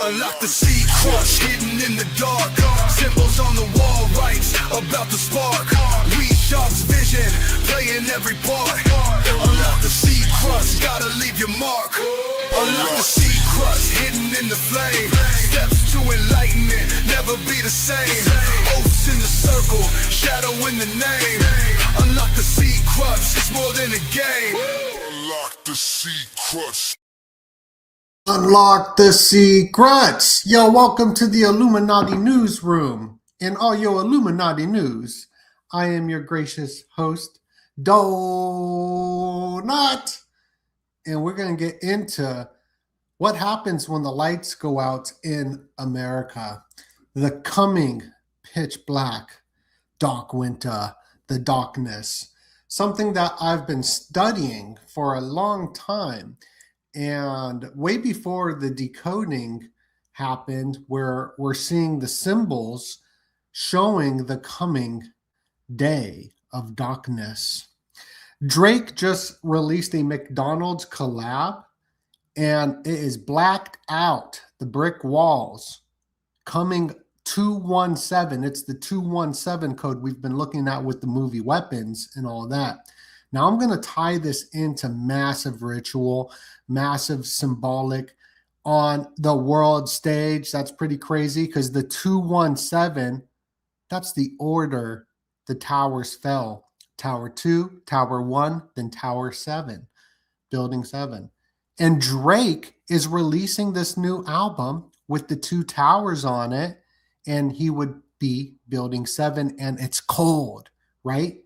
Unlock the secrets hidden in the dark. Symbols on the wall, rights about to spark. We sharp's vision, playing every part. Unlock the secrets, gotta leave your mark. Unlock the secrets hidden in the flame. Steps to enlightenment, never be the same. Oaths in the circle, shadow in the name. Unlock the secrets, it's more than a game. Unlock the secrets. Unlock the secrets. Yo, welcome to the Illuminati newsroom. In all your Illuminati news, I am your gracious host, Donut. And we're going to get into what happens when the lights go out in America. The coming pitch black, dark winter, the darkness. Something that I've been studying for a long time. And way before the decoding happened, where we're seeing the symbols showing the coming day of darkness. Drake just released a McDonald's collab, and it is blacked out, the brick walls, coming 217. It's the 217 code we've been looking at with the movie Weapons and all that. Now I'm going to tie this into massive ritual, massive symbolic on the world stage. That's pretty crazy because the 217, that's the order the towers fell. Tower 2, Tower 1, then Tower 7, Building 7. And Drake is releasing this new album with the two towers on it, and he would be Building 7, and it's cold, right?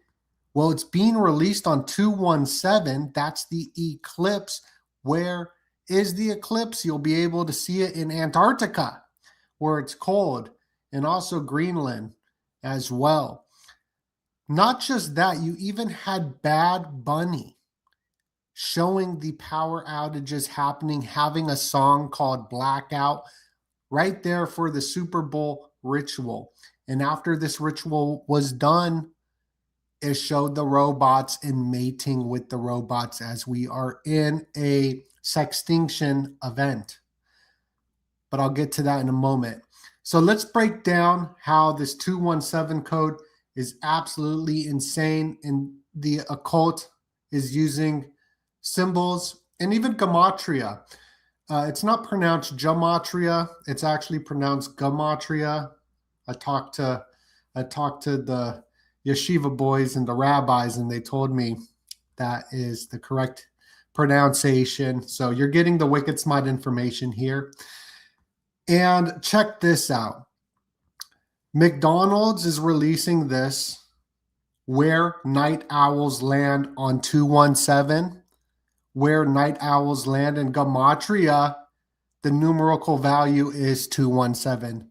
Well, it's being released on 217. That's the eclipse. Where is the eclipse? You'll be able to see it in Antarctica, where it's cold, and also Greenland as well. Not just that, you even had Bad Bunny showing the power outages happening, having a song called Blackout right there for the Super Bowl ritual. And after this ritual was done, it showed the robots and mating with the robots as we are in a sextinction event. But I'll get to that in a moment. So let's break down how this 217 code is absolutely insane, and the occult is using symbols and even Gematria. It's not pronounced Gematria. It's actually pronounced Gematria. I talked to the yeshiva boys and the rabbis, and they told me that is the correct pronunciation. So you're getting the Wicked Smart information here. And check this out. McDonald's is releasing this Where Night Owls Land on 217. Where Night Owls Land in Gematria, the numerical value is 217.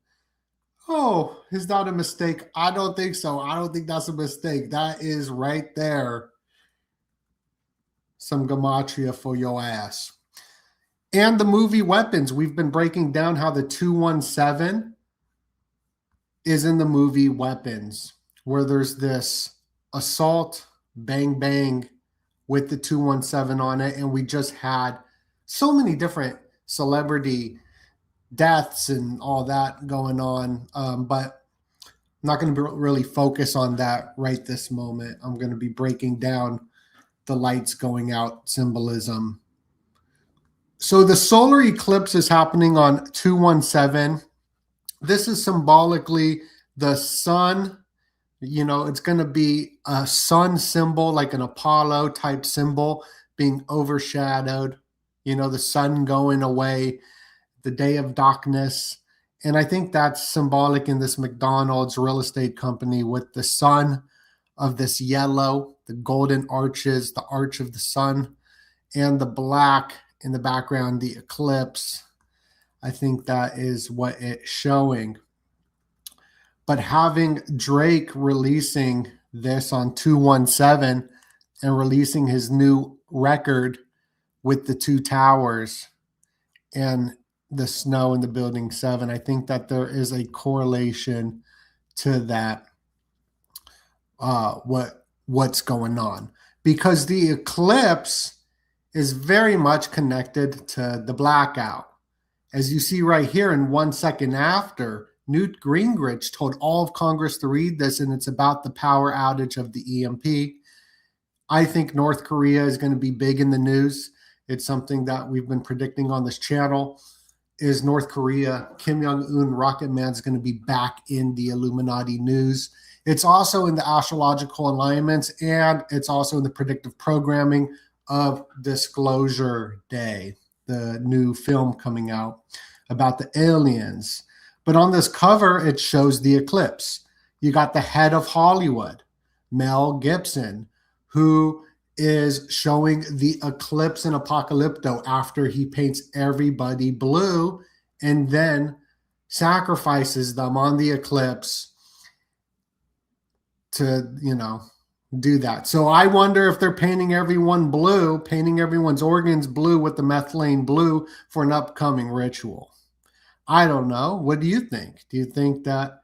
Oh, is that a mistake? I don't think so. I don't think that's a mistake. That is right there. Some Gematria for your ass. And the movie Weapons. We've been breaking down how the 217 is in the movie Weapons, where there's this assault, bang, bang with the 217 on it. And we just had so many different celebrity deaths and all that going on. But I'm not going to really focus on that right this moment. I'm going to be breaking down the lights going out symbolism. So the solar eclipse is happening on 217. This is symbolically the sun. You know, it's going to be a sun symbol, like an Apollo type symbol being overshadowed. You know, the sun going away, the day of darkness. And I think that's symbolic in this McDonald's real estate company with the sun of this yellow, the golden arches, the arch of the sun, and the black in the background, the eclipse. I think that is what it's showing. But having Drake releasing this on 217 and releasing his new record with the two towers and the snow in the Building 7, I think that there is a correlation to that, what's going on. Because the eclipse is very much connected to the blackout. As you see right here, in 1 second after, Newt Gingrich told all of Congress to read this, and it's about the power outage of the EMP. I think North Korea is going to be big in the news. It's something that we've been predicting on this channel. Is North Korea, Kim Jong-un, Rocket Man, is going to be back in the Illuminati news. It's also in the astrological alignments, and it's also in the predictive programming of Disclosure Day, the new film coming out about the aliens. But on this cover, it shows the eclipse. You got the head of Hollywood, Mel Gibson, who is showing the eclipse in Apocalypto after he paints everybody blue and then sacrifices them on the eclipse to, do that. So I wonder if they're painting everyone blue, painting everyone's organs blue with the methylene blue for an upcoming ritual. I don't know. What do you think? Do you think that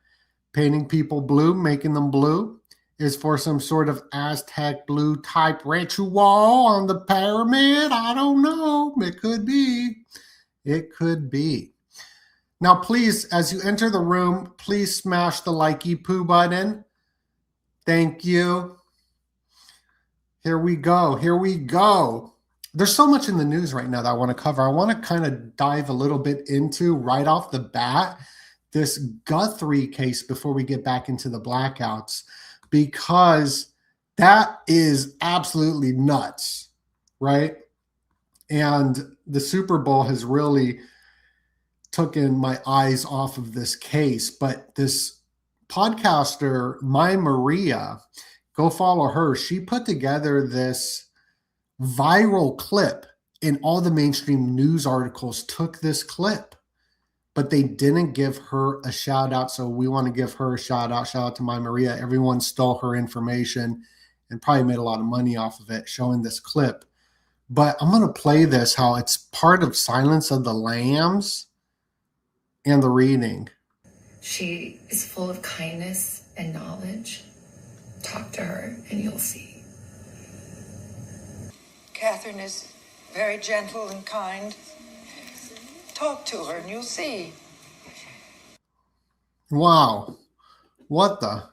painting people blue, making them blue, is for some sort of Aztec blue type ritual on the pyramid? I don't know. It could be. It could be. Now, please, as you enter the room, please smash the likey poo button. Thank you. Here we go. Here we go. There's so much in the news right now that I want to cover. I want to kind of dive a little bit into, right off the bat, this Guthrie case before we get back into the blackouts, because that is absolutely nuts, right? And the Super Bowl has really taken my eyes off of this case. But this podcaster, My Maria, go follow her. She put together this viral clip, and all the mainstream news articles took this clip, but they didn't give her a shout out. So we want to give her a shout out. Shout out to My Maria. Everyone stole her information and probably made a lot of money off of it, showing this clip. But I'm going to play this, how it's part of Silence of the Lambs and the reading. She is full of kindness and knowledge. Talk to her and you'll see. Catherine is very gentle and kind. Talk to her and you'll see. Wow. What the?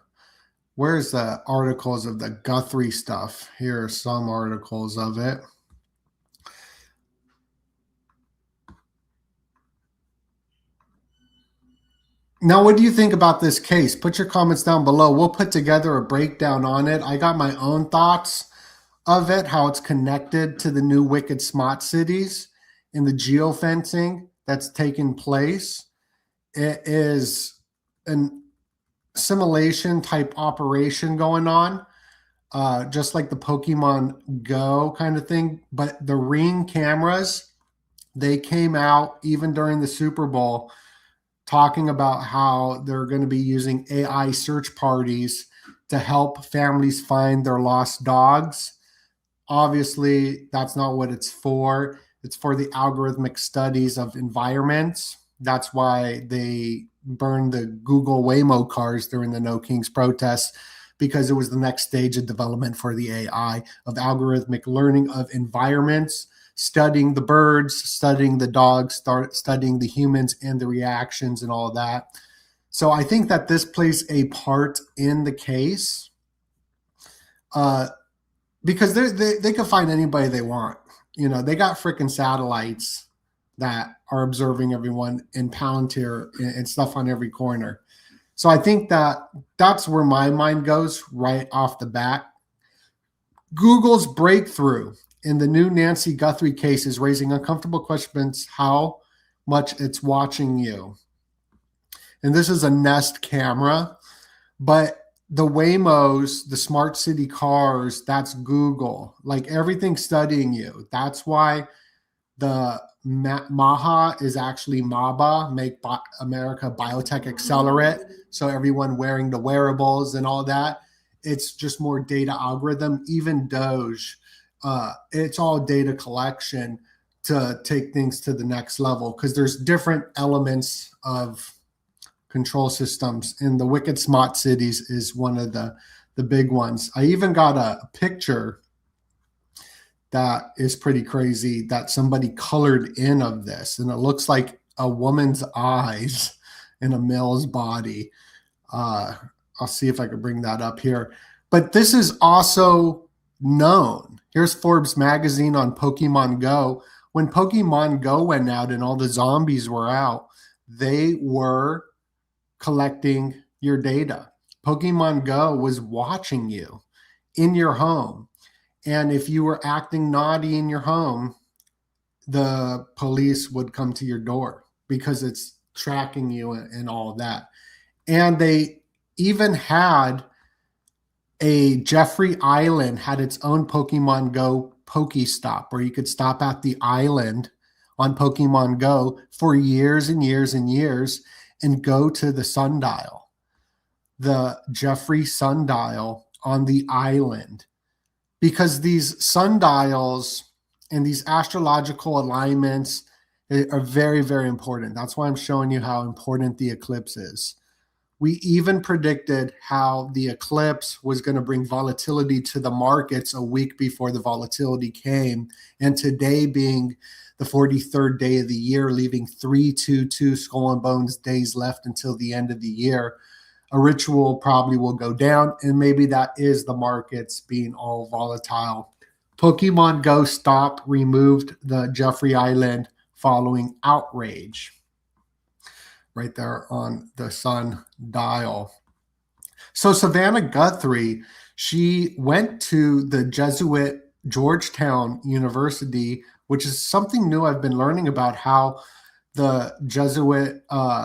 Where's the articles of the Guthrie stuff? Here are some articles of it. Now, what do you think about this case? Put your comments down below. We'll put together a breakdown on it. I got my own thoughts of it, how it's connected to the new Wicked Smart Cities and the geofencing that's taking place. It is an simulation type operation going on, just like the Pokemon Go kind of thing. But the Ring cameras, they came out even during the Super Bowl, talking about how they're going to be using AI search parties to help families find their lost dogs. Obviously, that's not what it's for. It's for the algorithmic studies of environments. That's why they burned the Google Waymo cars during the No Kings protests, because it was the next stage of development for the AI of algorithmic learning of environments, studying the birds, studying the dogs, studying the humans and the reactions and all of that. So I think that this plays a part in the case, because they can find anybody they want. They got freaking satellites that are observing everyone in Palantir and stuff on every corner. So I think that that's where my mind goes right off the bat. Google's breakthrough in the new Nancy Guthrie case is raising uncomfortable questions how much it's watching you. And this is a Nest camera, but the Waymos, the smart city cars, that's Google. Like, everything's studying you. That's why the MAHA is actually MABA, Make America Biotech Accelerate. So everyone wearing the wearables and all that. It's just more data algorithm. Even Doge, it's all data collection to take things to the next level, because there's different elements of control systems, and the Wicked Smart Cities is one of the big ones. I even got a picture that is pretty crazy that somebody colored in of this, and it looks like a woman's eyes in a male's body. I'll see if I can bring that up here. But this is also known. Here's Forbes magazine on Pokemon Go. When Pokemon Go went out and all the zombies were out, they were collecting your data. Pokemon Go was watching you in your home. And if you were acting naughty in your home, the police would come to your door because it's tracking you and all of that. And they even had a Jeffrey Island had its own Pokemon Go Pokestop where you could stop at the island on Pokemon Go for years and years and years and go to the sundial, the Jeffrey sundial on the island, because these sundials and these astrological alignments are very, very important. That's why I'm showing you how important the eclipse is. We even predicted how the eclipse was going to bring volatility to the markets a week before the volatility came. And today being the 43rd day of the year, leaving 322 skull and bones days left until the end of the year, a ritual probably will go down. And maybe that is the markets being all volatile. Pokemon Go Stop removed the Jeffrey Island following outrage. Right there on the sun dial. So Savannah Guthrie, she went to the Jesuit Georgetown University, which is something new I've been learning about, how the Jesuit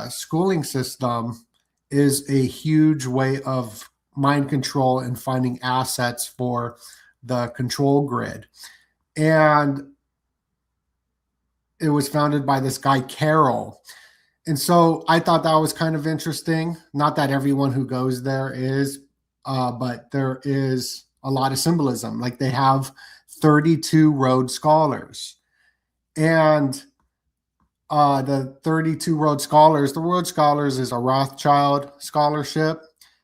schooling system is a huge way of mind control and finding assets for the control grid. And it was founded by this guy, Carroll. And so I thought that was kind of interesting. Not that everyone who goes there is, but there is a lot of symbolism. Like they have 32 Rhodes Scholars. And the 32 Rhodes Scholars, the Rhodes Scholars is a Rothschild scholarship,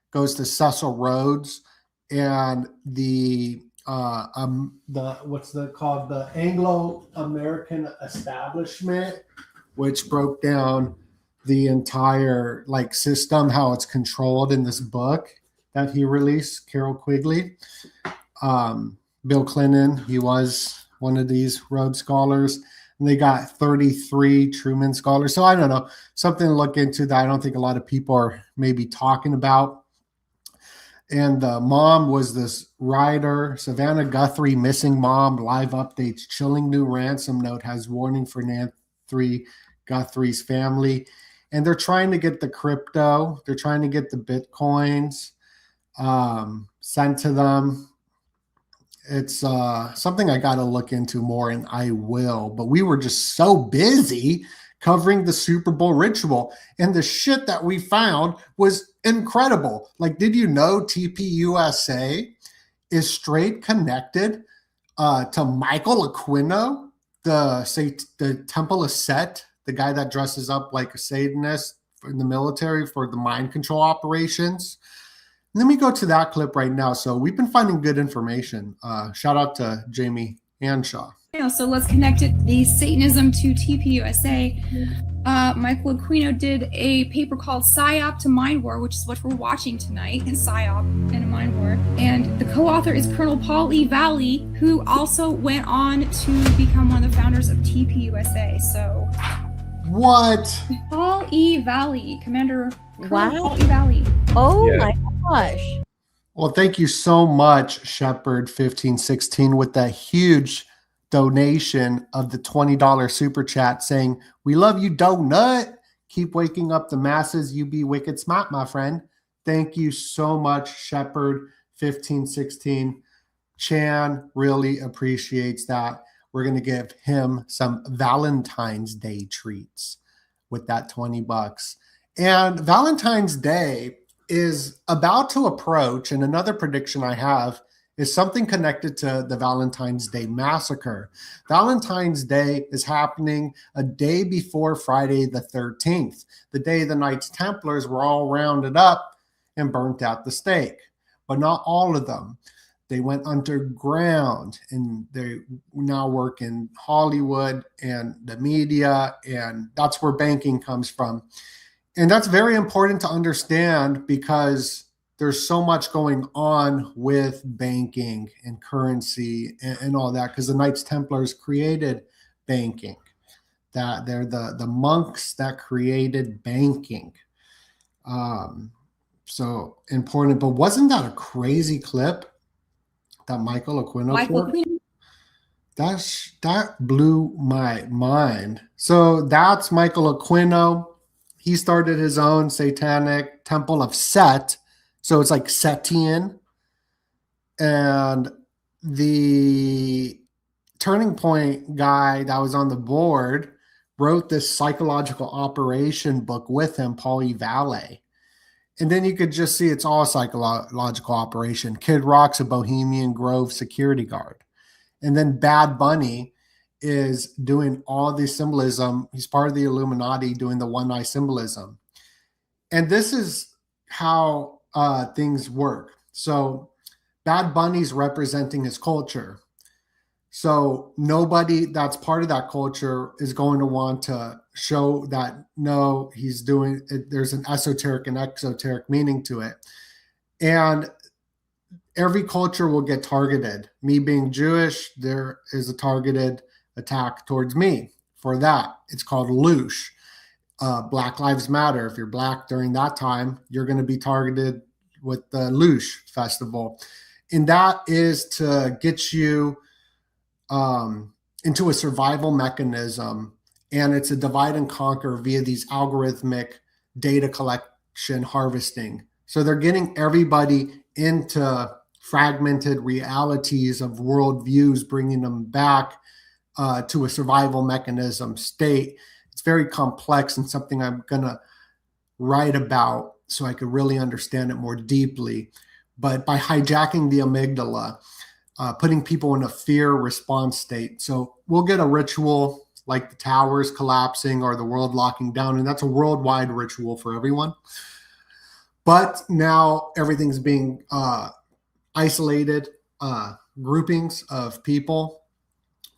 goes to Cecil Rhodes, and the what's the called, the Anglo-American establishment, which broke down the entire like system, how it's controlled in this book that he released, Carroll Quigley. Bill Clinton, he was one of these Rhodes Scholars. And they got 33 Truman Scholars. So I don't know, something to look into that I don't think a lot of people are maybe talking about. And the mom was this writer, Savannah Guthrie, missing mom, live updates, chilling new ransom note has warning for Nancy Guthrie's family. And they're trying to get the crypto. They're trying to get the Bitcoins sent to them. It's something I got to look into more, and I will. But we were just so busy covering the Super Bowl ritual. And the shit that we found was incredible. Like, did you know TPUSA is straight connected to Michael Aquino, the Temple of Set, the guy that dresses up like a Satanist in the military for the mind control operations? Let me go to that clip right now. So we've been finding good information. Shout out to Jamie Hanshaw. Yeah, so let's connect it, the Satanism to TPUSA. Michael Aquino did a paper called PSYOP to Mind War, which is what we're watching tonight, in PSYOP and a Mind War. And the co-author is Colonel Paul E. Valley, who also went on to become one of the founders of TPUSA. So what? Paul E. Valley, Commander Wow. Paul E. Valley. Oh Yeah. my gosh. Well, thank you so much, Shepard1516, with that huge donation of the $20 super chat saying, "We love you, donut. Keep waking up the masses. You be wicked smart, my friend." Thank you so much, Shepard1516. Chan really appreciates that. We're going to give him some Valentine's Day treats with that $20. And Valentine's Day is about to approach, and another prediction I have is something connected to the Valentine's Day massacre. Valentine's Day is happening a day before Friday the 13th, the day the Knights Templars were all rounded up and burnt at the stake, but not all of them. They went underground, and they now work in Hollywood and the media, and that's where banking comes from. And that's very important to understand because there's so much going on with banking and currency and all that, because the Knights Templars created banking. That they're the monks that created banking. So important. But wasn't that a crazy clip that Michael Aquino put? That blew my mind. So that's Michael Aquino. He started his own satanic temple of Set. So it's like Setian. And the Turning Point guy that was on the board wrote this psychological operation book with him, Paul E. Valle. And then you could just see it's all psychological operation. Kid Rock's a Bohemian Grove security guard. And then Bad Bunny is doing all the symbolism. He's part of the Illuminati doing the one eye symbolism. And this is how things work. So Bad Bunny's representing his culture. So nobody that's part of that culture is going to want to show that, no, he's doing it. There's an esoteric and exoteric meaning to it. And every culture will get targeted. Me being Jewish, there is a targeted attack towards me for that. It's called loosh. Black Lives Matter. If you're Black during that time, you're going to be targeted with the loosh festival. And that is to get you into a survival mechanism. And it's a divide and conquer via these algorithmic data collection harvesting. So they're getting everybody into fragmented realities of worldviews, bringing them back to a survival mechanism state. It's very complex and something I'm going to write about so I could really understand it more deeply. But by hijacking the amygdala, putting people in a fear response state. So we'll get a ritual like the towers collapsing or the world locking down, and that's a worldwide ritual for everyone. But now everything's being isolated groupings of people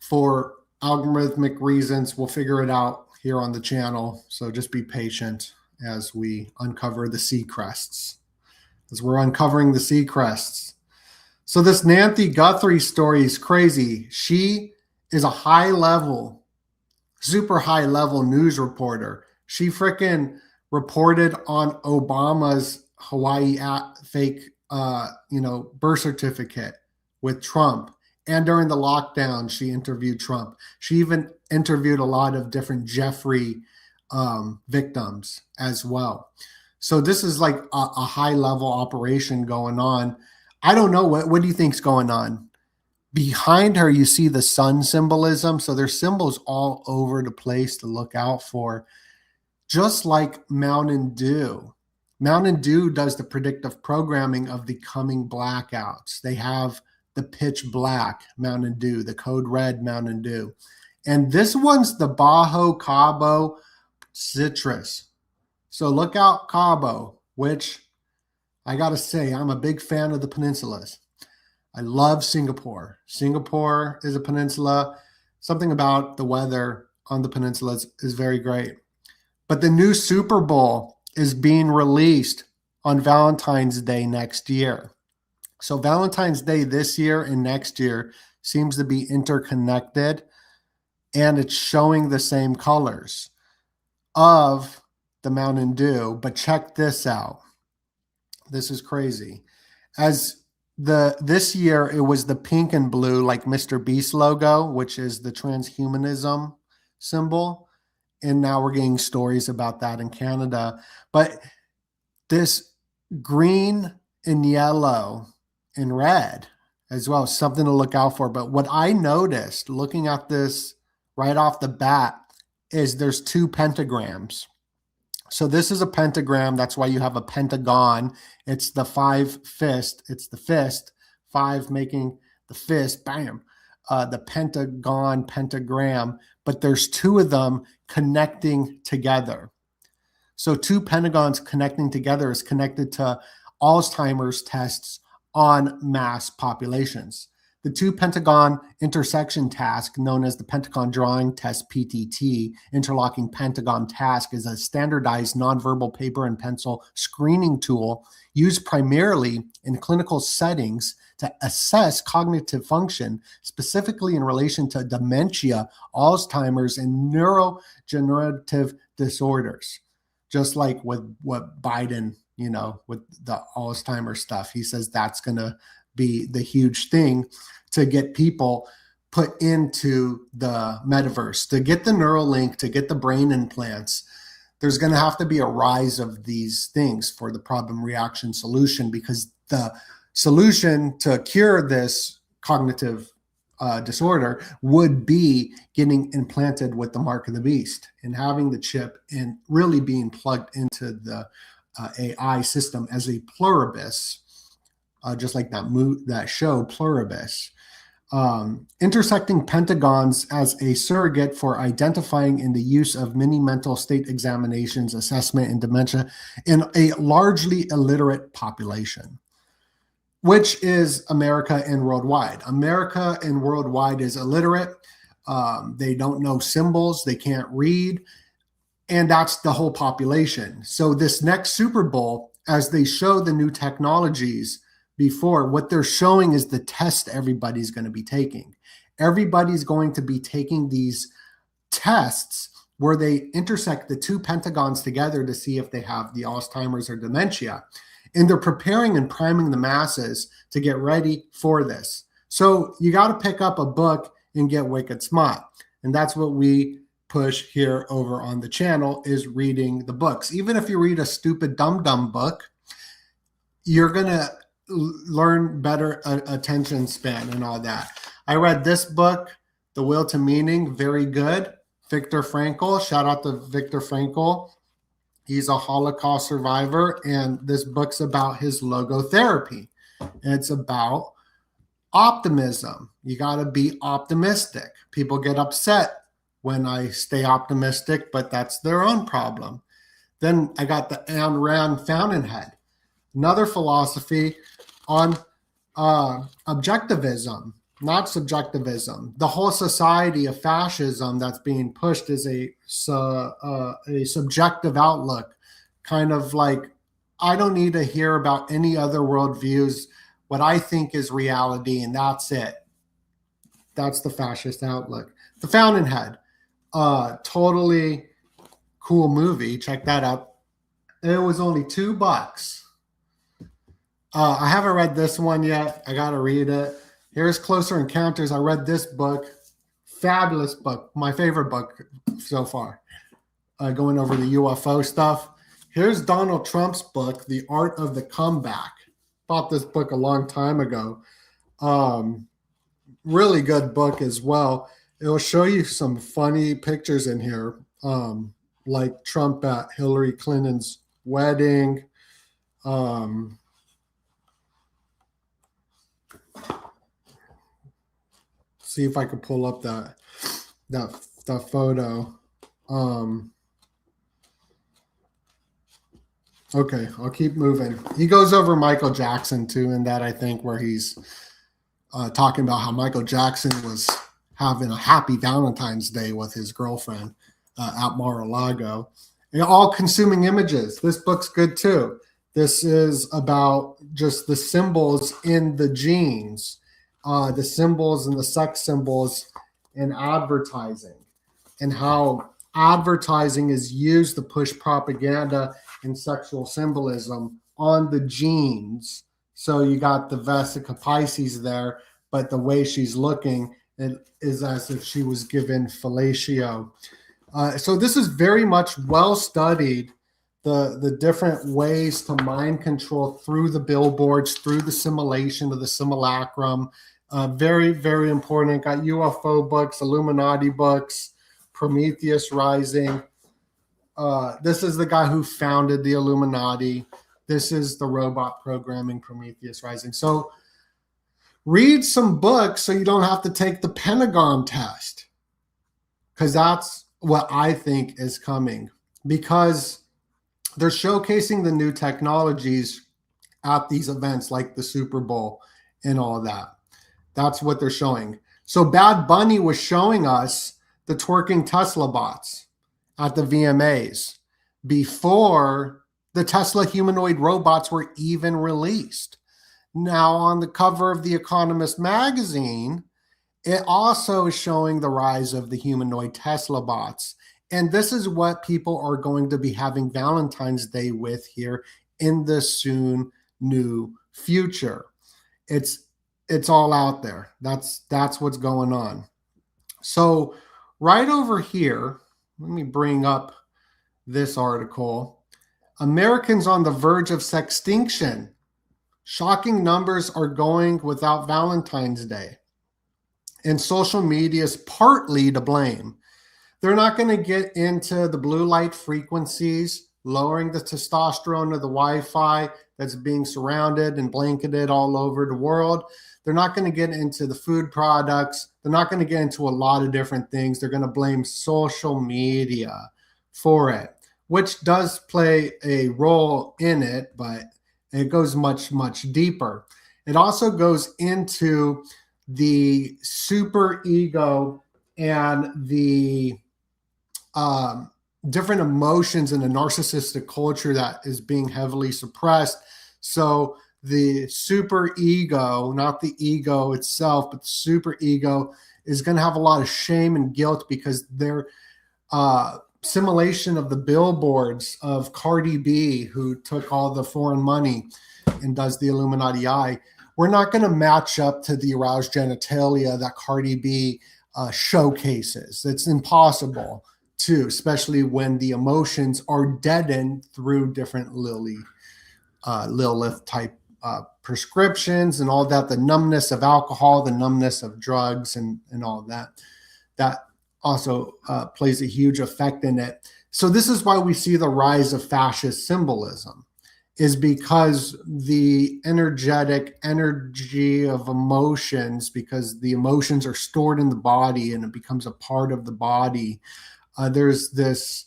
for algorithmic reasons. We'll figure it out here on the channel. So just be patient as we uncover the sea crests, as we're uncovering the sea crests. So this Savannah Guthrie story is crazy. She is a high level, super high level news reporter. She freaking reported on Obama's Hawaii fake birth certificate with Trump. And during the lockdown, she interviewed Trump. She even interviewed a lot of different Jeffrey victims as well. So this is like a high level operation going on. I don't know. What do you think's going on? Behind her, you see the sun symbolism. So there's symbols all over the place to look out for. Just like Mountain Dew. Mountain Dew does the predictive programming of the coming blackouts. They have the pitch black Mountain Dew, the code red Mountain Dew. And this one's the Bajo Cabo Citrus. So look out Cabo, which I got to say, I'm a big fan of the peninsulas. I love Singapore. Singapore is a peninsula. Something about the weather on the peninsulas is very great. But the new Super Bowl is being released on Valentine's Day next year. So Valentine's Day this year and next year seems to be interconnected, and it's showing the same colors of the Mountain Dew. But check this out. This is crazy. This year it was the pink and blue, like Mr. Beast logo, which is the transhumanism symbol. And now we're getting stories about that in Canada. But this green and yellow and red as well, something to look out for. But what I noticed looking at this right off the bat is there's two pentagrams. So this is a pentagram. That's why you have a pentagon. It's the five fist. It's the fist, five making the fist, bam, the pentagon, pentagram. But there's two of them connecting together. So two pentagons connecting together is connected to Alzheimer's tests on mass populations. The two pentagon intersection task, known as the Pentagon Drawing Test PTT, interlocking pentagon task, is a standardized nonverbal paper and pencil screening tool used primarily in clinical settings to assess cognitive function, specifically in relation to dementia, Alzheimer's, and neurodegenerative disorders. Just like with what Biden, with the Alzheimer's stuff, he says that's going to be the huge thing to get people put into the metaverse, to get the Neuralink, to get the brain implants. There's going to have to be a rise of these things for the problem reaction solution, because the solution to cure this cognitive disorder would be getting implanted with the mark of the beast and having the chip and really being plugged into the AI system as a pluribus, just like that show Pluribus. Intersecting pentagons as a surrogate for identifying in the use of many mental state examinations, assessment, and dementia in a largely illiterate population, which is America and worldwide. America and worldwide is illiterate. They don't know symbols. They can't read. And that's the whole population. So this next Super Bowl, as they show the new technologies before, what they're showing is the test everybody's going to be taking. Everybody's going to be taking these tests where they intersect the two pentagons together to see if they have the Alzheimer's or dementia. And they're preparing and priming the masses to get ready for this. So you got to pick up a book and get wicked smart. And that's what we push here over on the channel, is reading the books. Even if you read a stupid dumb book, you're going to learn better attention span and all that. I read this book, The Will to Meaning, very good. Viktor Frankl, shout out to Viktor Frankl. He's a Holocaust survivor, and this book's about his logotherapy. And it's about optimism. You got to be optimistic. People get upset when I stay optimistic, but that's their own problem. Then I got the Ayn Rand Fountainhead, another philosophy on objectivism, not subjectivism. The whole society of fascism that's being pushed is a subjective outlook, kind of like, I don't need to hear about any other worldviews. What I think is reality, and that's it. That's the fascist outlook. The Fountainhead, totally cool movie. Check that out. It was only $2. I haven't read this one yet. I got to read it. Here's Closer Encounters. I read this book. Fabulous book. My favorite book so far. Going over the UFO stuff. Here's Donald Trump's book, The Art of the Comeback. Bought this book a long time ago. Really good book as well. It'll show you some funny pictures in here, like Trump at Hillary Clinton's wedding. See if I can pull up that photo. Okay, I'll keep moving. He goes over Michael Jackson too, in that, I think, where he's talking about how Michael Jackson was having a happy Valentine's Day with his girlfriend at Mar-a-Lago. And all consuming images. This book's good too. This is about just the symbols in the genes, the symbols and the sex symbols in advertising, and how advertising is used to push propaganda and sexual symbolism on the genes. So you got the Vesica Pisces there, but the way she's looking, it is as if she was given fellatio. So this is very much well studied, the different ways to mind control through the billboards, through the simulation of the simulacrum. Very, very important. Got UFO books, Illuminati books, Prometheus Rising. This is the guy who founded the Illuminati. This is the robot programming Prometheus Rising. So read some books so you don't have to take the Pentagon test, because that's what I think is coming, because they're showcasing the new technologies at these events like the Super Bowl and all that. That's what they're showing. So Bad Bunny was showing us the twerking Tesla bots at the VMAs before the Tesla humanoid robots were even released. Now, on the cover of The Economist magazine, it also is showing the rise of the humanoid Tesla bots. And this is what people are going to be having Valentine's Day with here in the soon new future. It's all out there. That's what's going on. So right over here, let me bring up this article. Americans on the verge of sextinction. Shocking numbers are going without Valentine's Day. And social media is partly to blame. They're not going to get into the blue light frequencies, lowering the testosterone of the Wi-Fi that's being surrounded and blanketed all over the world. They're not going to get into the food products. They're not going to get into a lot of different things. They're going to blame social media for it, which does play a role in it, but it goes much, much deeper. It also goes into the super ego and the different emotions in a narcissistic culture that is being heavily suppressed. So the super ego, not the ego itself, but the super ego is going to have a lot of shame and guilt because their simulation of the billboards of Cardi B, who took all the foreign money and does the Illuminati eye, we're not going to match up to the aroused genitalia that Cardi B showcases. It's impossible to, especially when the emotions are deadened through different Lilith type prescriptions and all that, the numbness of alcohol, the numbness of drugs and all that. That also plays a huge effect in it. So this is why we see the rise of fascist symbolism, is because the energy of emotions, because the emotions are stored in the body and it becomes a part of the body. There's this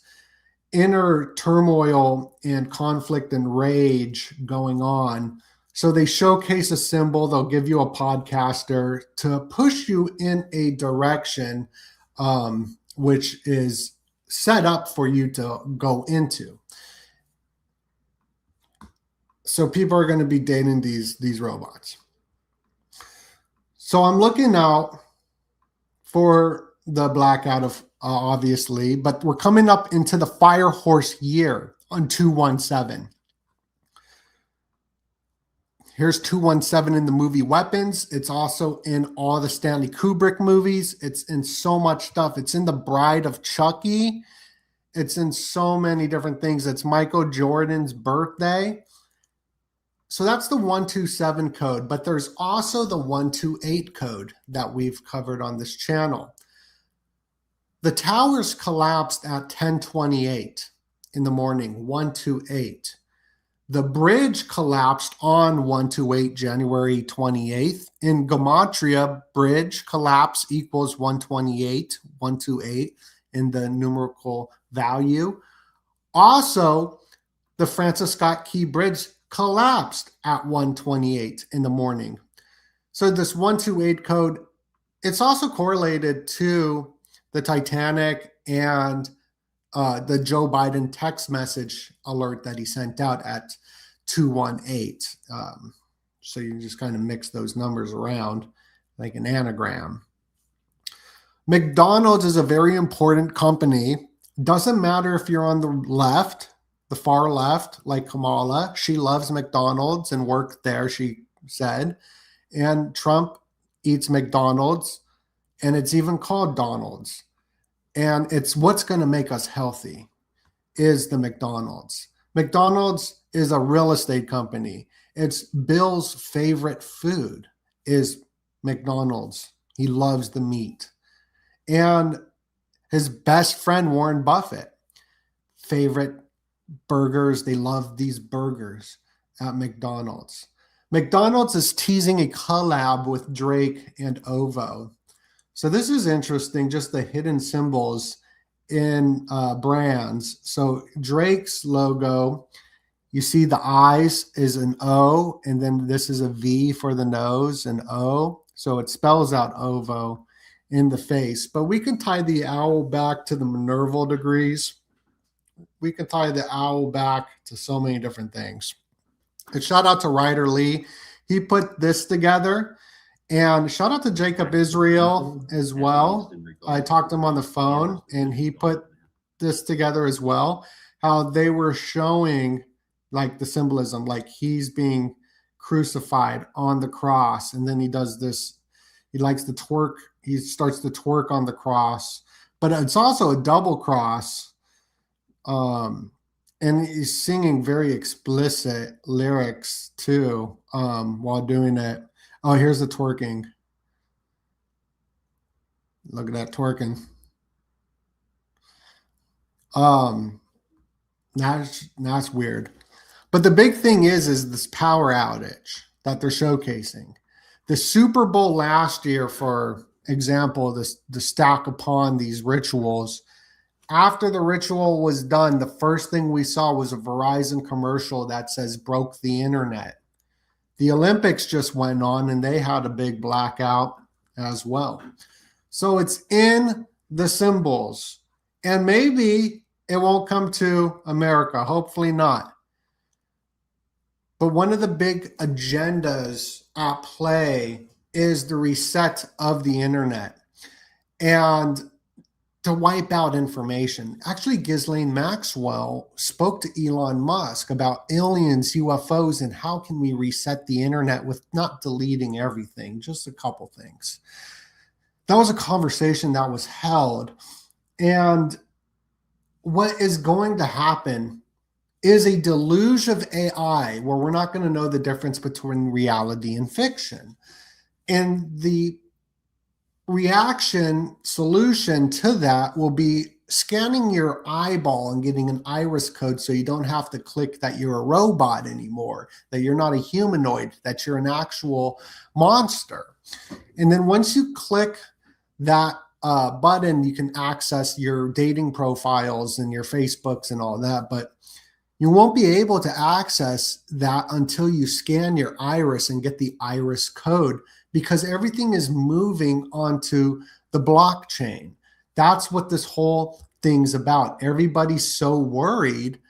inner turmoil and conflict and rage going on. So they showcase a symbol. They'll give you a podcaster to push you in a direction which is set up for you to go into. So people are going to be dating these robots. So I'm looking out for the blackout of obviously, but we're coming up into the Fire Horse year on 217. Here's 217 in the movie Weapons. It's also in all the Stanley Kubrick movies. It's in so much stuff. It's in The Bride of Chucky. It's in so many different things. It's Michael Jordan's birthday. So that's the 127 code, but there's also the 128 code that we've covered on this channel. The towers collapsed at 10:28 in the morning, 128. The bridge collapsed on 128, January 28th. In Gematria, bridge collapse equals 128, 128 in the numerical value. Also, the Francis Scott Key Bridge collapsed at 128 in the morning. So this 128 code, it's also correlated to the Titanic and the Joe Biden text message alert that he sent out at 218. So you just kind of mix those numbers around like an anagram. McDonald's is a very important company. Doesn't matter if you're on the left, the far left, like Kamala. She loves McDonald's and worked there, she said. And Trump eats McDonald's, and it's even called Donald's. And it's what's going to make us healthy is the McDonald's. McDonald's is a real estate company. It's Bill's favorite food is McDonald's. He loves the meat. And his best friend, Warren Buffett, favorite burgers. They love these burgers at McDonald's. McDonald's is teasing a collab with Drake and Ovo. So this is interesting, just the hidden symbols in brands. So Drake's logo You see the eyes is an O, and then this is a V for the nose, an O. So it spells out ovo in the face. But we can tie the owl back to the Minerval degrees. We can tie the owl back to so many different things. And shout out to Ryder Lee. He put this together. And shout out to Jacob Israel as well. I talked to him on the phone, and he put this together as well. How they were showing like the symbolism, like he's being crucified on the cross. And then he does this. He likes to twerk. He starts to twerk on the cross. But it's also a double cross. And he's singing very explicit lyrics too while doing it. Oh, here's the twerking. Look at that twerking. That's weird. But the big thing is this power outage that they're showcasing. The Super Bowl last year, for example, the stack upon these rituals. After the ritual was done, the first thing we saw was a Verizon commercial that says broke the internet. The Olympics just went on and they had a big blackout as well. So it's in the symbols. And maybe it won't come to America. Hopefully not. But one of the big agendas at play is the reset of the internet and to wipe out information. Actually, Ghislaine Maxwell spoke to Elon Musk about aliens, UFOs, and how can we reset the internet with not deleting everything, just a couple things. That was a conversation that was held. And what is going to happen is a deluge of AI where we're not going to know the difference between reality and fiction. And the solution to that will be scanning your eyeball and getting an iris code so you don't have to click that you're a robot anymore, that you're not a humanoid, that you're an actual monster. And then once you click that button, you can access your dating profiles and your Facebooks and all that. But you won't be able to access that until you scan your iris and get the iris code, because everything is moving onto the blockchain. That's what this whole thing's about. Everybody's so worried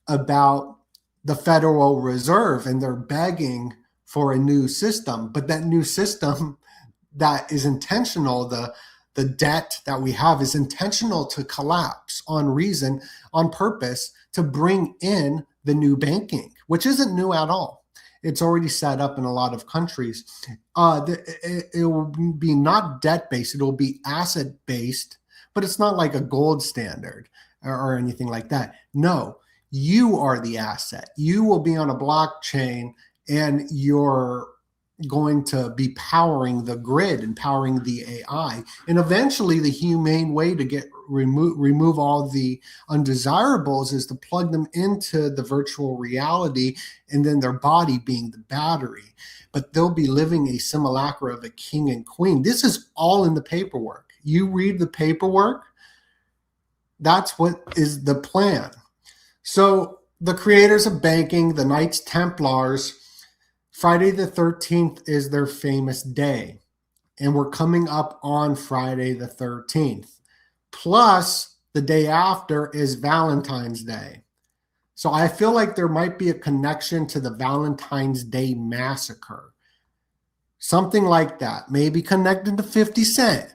about the Federal Reserve and they're begging for a new system. But that new system that is intentional, the debt that we have is intentional to collapse on reason, on purpose, to bring in the new banking, which isn't new at all. It's already set up in a lot of countries. It will be not debt-based. It will be asset-based, but it's not like a gold standard or anything like that. No, you are the asset. You will be on a blockchain and you're going to be powering the grid and powering the AI. And eventually the humane way to remove all the undesirables is to plug them into the virtual reality and then their body being the battery. But they'll be living a simulacra of a king and queen. This is all in the paperwork. You read the paperwork, that's what is the plan. So the creators of banking, the Knights Templars, Friday the 13th is their famous day. And we're coming up on Friday the 13th. Plus, the day after is Valentine's Day. So I feel like there might be a connection to the Valentine's Day massacre. Something like that. Maybe connected to 50 Cent.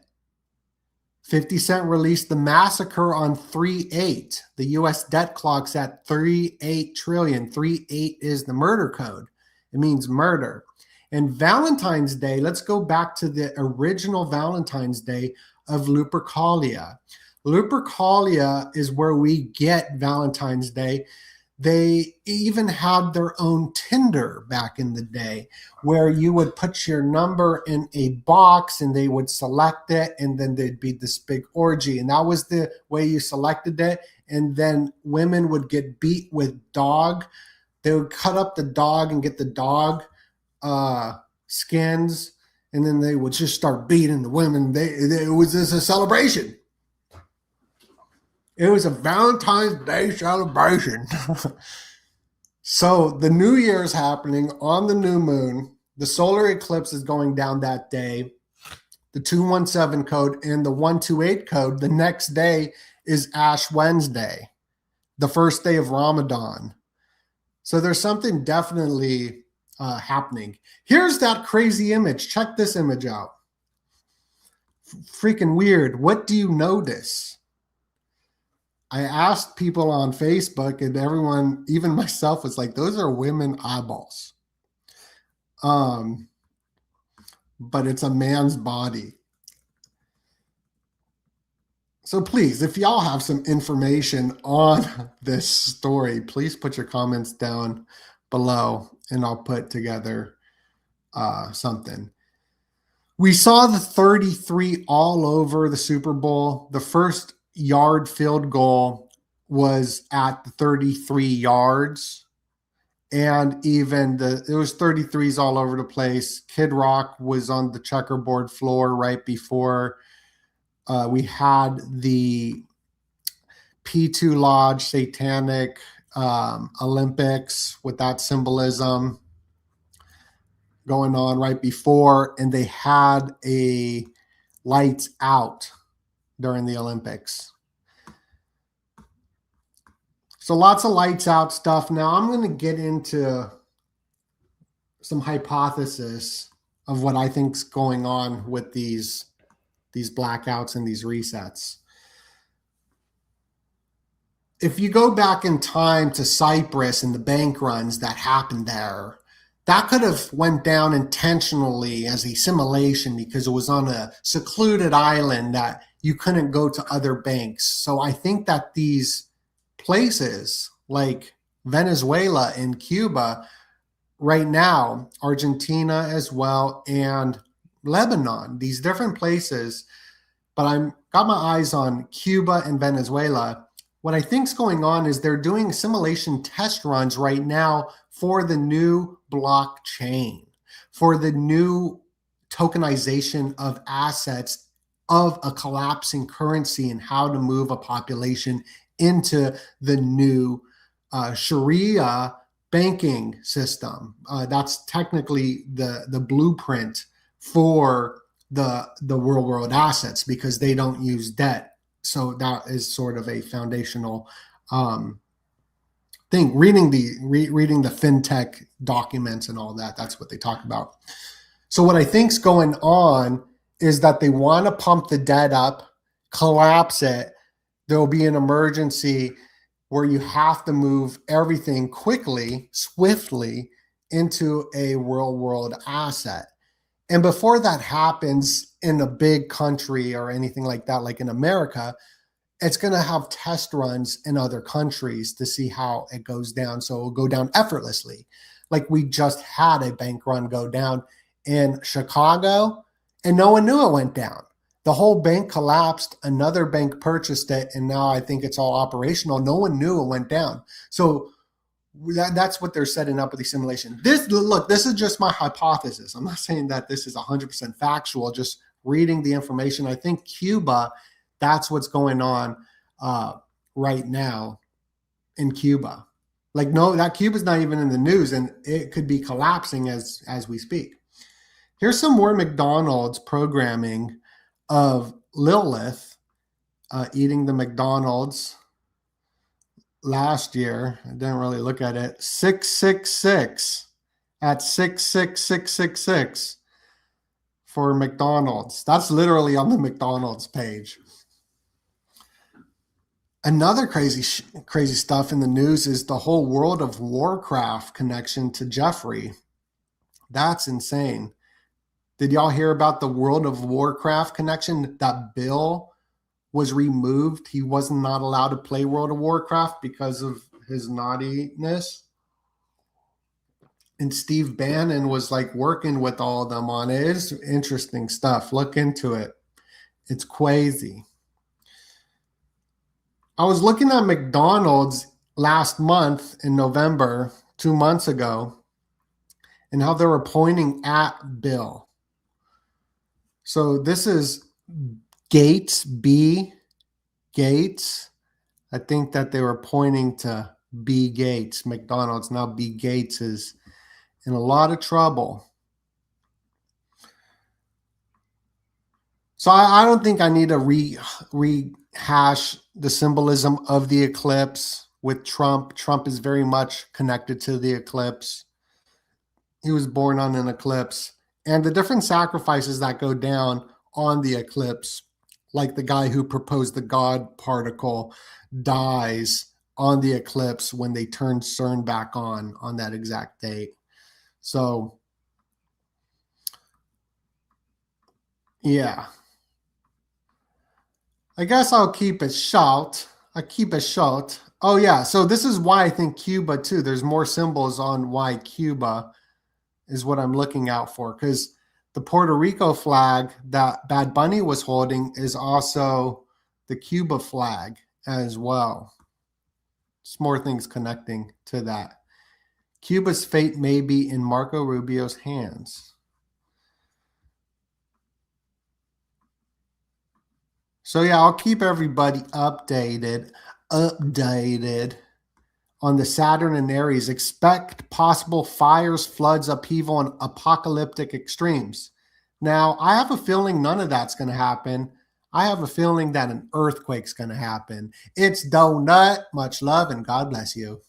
50 Cent released the massacre on 3/8. The U.S. debt clock's at 38 trillion. 3/8 is the murder code. It means murder. And Valentine's Day, let's go back to the original Valentine's Day of Lupercalia. Lupercalia is where we get Valentine's Day. They even had their own Tinder back in the day where you would put your number in a box and they would select it and then there'd be this big orgy. And that was the way you selected it. And then women would get beat with dog. They would cut up the dog and get the dog skins, and then they would just start beating the women. It was just a celebration. It was a Valentine's Day celebration. So the new year is happening on the new moon. The solar eclipse is going down that day. The 217 code and the 128 code, the next day is Ash Wednesday, the first day of Ramadan. So there's something definitely happening. Here's that crazy image. Check this image out. Freaking weird. What do you notice? I asked people on Facebook, and everyone, even myself, was like, those are women eyeballs. But it's a man's body. So please, if y'all have some information on this story, please put your comments down below and I'll put together something. We saw the 33 all over the Super Bowl. The first yard field goal was at the 33 yards. And even it was 33s all over the place. Kid Rock was on the checkerboard floor right before we had the P2 Lodge Satanic Olympics with that symbolism going on right before, and they had a lights out during the Olympics. So lots of lights out stuff. Now I'm going to get into some hypothesis of what I think's going on with these blackouts and these resets. If you go back in time to Cyprus and the bank runs that happened there, that could have went down intentionally as a simulation because it was on a secluded island that you couldn't go to other banks. So I think that these places like Venezuela and Cuba right now, Argentina as well, and Lebanon, these different places, but I'm got my eyes on Cuba and Venezuela. What I think is going on is they're doing simulation test runs right now for the new blockchain, for the new tokenization of assets of a collapsing currency and how to move a population into the new Sharia banking system. That's technically the blueprint for the real world assets because they don't use debt. So that is sort of a foundational thing. Reading the fintech documents and all that, that's what they talk about. So what I think's going on is that they want to pump the debt up, collapse it. There'll be an emergency where you have to move everything quickly, swiftly into a real world asset. And before that happens in a big country or anything like that, like in America, it's going to have test runs in other countries to see how it goes down. So it'll go down effortlessly. Like we just had a bank run go down in Chicago and no one knew it went down. The whole bank collapsed, another bank purchased it, and now I think it's all operational. No one knew it went down. So that's what they're setting up with the simulation. This is just my hypothesis. I'm not saying that this is 100% factual, just reading the information. I think Cuba, that's what's going on right now in Cuba. Like, no, that Cuba's not even in the news, and it could be collapsing as we speak. Here's some more McDonald's programming of Lilith eating the McDonald's last year. I didn't really look at it. 666 at 66666 for McDonald's. That's literally on the McDonald's page. Another crazy stuff in the news is the whole World of Warcraft connection to Jeffrey. That's insane. Did y'all hear about the World of Warcraft connection? That bill was removed. He was not allowed to play World of Warcraft because of his naughtiness. And Steve Bannon was like working with all of them on it. It's interesting stuff. Look into it. It's crazy. I was looking at McDonald's last month in November, 2 months ago, and how they were pointing at Bill. So this is Gates, B. Gates. I think that they were pointing to B. Gates, McDonald's. Now B. Gates is in a lot of trouble. So I don't think I need to rehash the symbolism of the eclipse with Trump. Trump is very much connected to the eclipse. He was born on an eclipse. And the different sacrifices that go down on the eclipse, like the guy who proposed the God particle dies on the eclipse when they turn CERN back on that exact date. So, yeah. I guess I'll keep it short. Oh, yeah. So this is why I think Cuba, too. There's more symbols on why Cuba is what I'm looking out for. Because the Puerto Rico flag that Bad Bunny was holding is also the Cuba flag as well. It's more things connecting to that. Cuba's fate may be in Marco Rubio's hands. So yeah, I'll keep everybody updated on the Saturn and Aries. Expect possible fires, floods, upheaval, and apocalyptic extremes. Now, I have a feeling none of that's going to happen. I have a feeling that an earthquake's going to happen. It's Donut. Much love and God bless you.